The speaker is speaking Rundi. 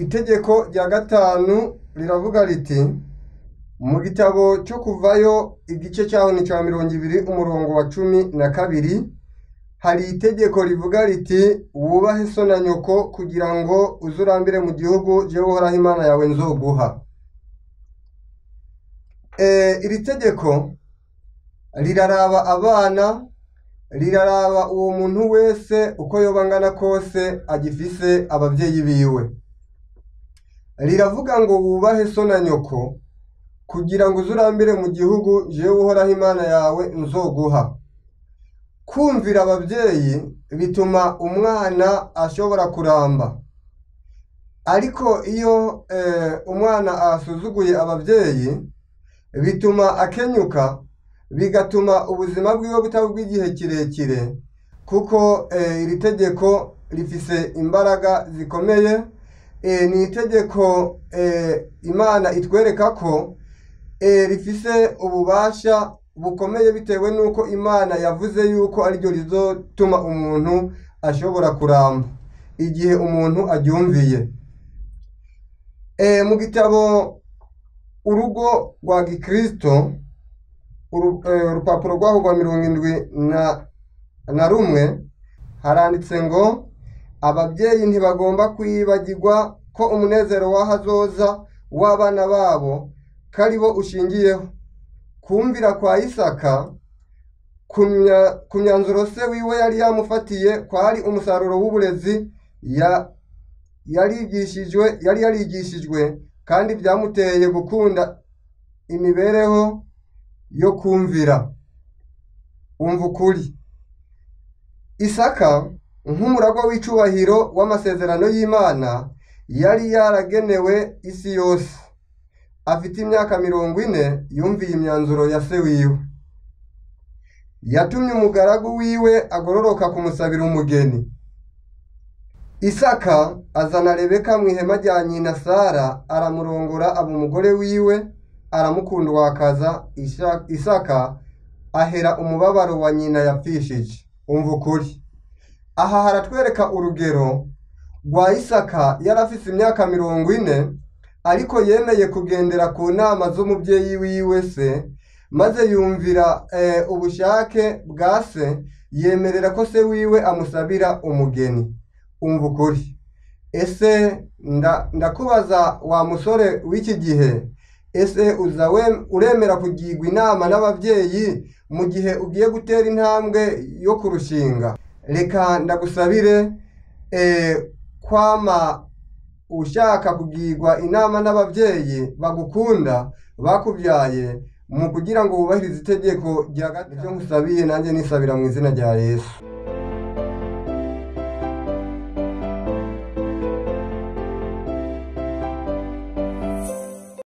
Itegeko rya gatanu riravuga riti mu gitabo cyo kuvayo igice cyaho ni cya 20 umurongo wa 12 hari itegeko rivuga riti wubahe so na nyoko kugira ngo uzurambire mu gihugu jewe Uhoraho Imana yawe nzoguha. Iri tegeko riraraba abana, riraraba uwo muntu wese uko yobangana kose agifise abavyeyi biwe. Riravuga ngo wubahe so na nyoko kugira ngo uzurambire mu gihugu jewe Uhoraho Imana yawe nzoguha. Kumvira abavyeyi bituma umwana ashobora kuramba, ariko iyo umwana asuzuguye abavyeyi bituma akenyuka, bigatuma ubuzima bwiwe butaba bw'igihe kirekire, kuko iri tegeko rifise imbaraga zikomeye. Ni itegeko Imana itwereka ko rifise ububasha bukomeye bitewe nuko Imana yavuze yuko ariryo rizotuma umuntu ashobora kuramba igihe umuntu aryumviye. Mu gitabo urugo rwa Gikristo, urupapuro rwaho rwa 71 haranditse ngo ababyeyi ntibagomba kwibagirwa ko umunezero w'ahazoza w'abana babo karibo ushingiyeho. Kumvira kwa Isaka ku myanzuro se wiwe yari yamufatiye kwari umusaruro w'uburezi yari yarigishijwe, kandi byamuteye gukunda imibereho yo kumvira. Umva ukuri, Isaka nk'umuragwa w'icubahiro w'amasezerano y'Imana yari yaragenewe isi yose. Afite imyaka 40 yumviye imyanzuro ya se wiwe. Yatumye umugaragu wiwe agororoka kumusabira umugeni. Isaka azana Rebeka mu ihema rya nyina Sara, aramurongora aba umugore wiwe, aramukundwakaza. Isaka ahera umubabaro wa nyina yapfishije. Umva ukuri, aha haratwereka urugero rwa Isaka yarafise imyaka 40, ariko yemeye kugendera ku nama z'umubyeyi wiwe se, maze yumvira ubushake bwa se, yemerera ko se wiwe amusabira umugeni. Umva ukuri, ese ndakubaza wa musore w'iki gihe, ese uremera kugirwa inama n'abavyeyi mu gihe ugiye gutera intambwe yo kurushinga? Reka ndagusabire kwama ushaka kugirwa inama n'abavyeyi bagukunda bakubyaye, mu kugira ngo wubahirize itegeko rya gatatu. Ivyo nkusabiye nanjye nisabira mu izina rya Yesu.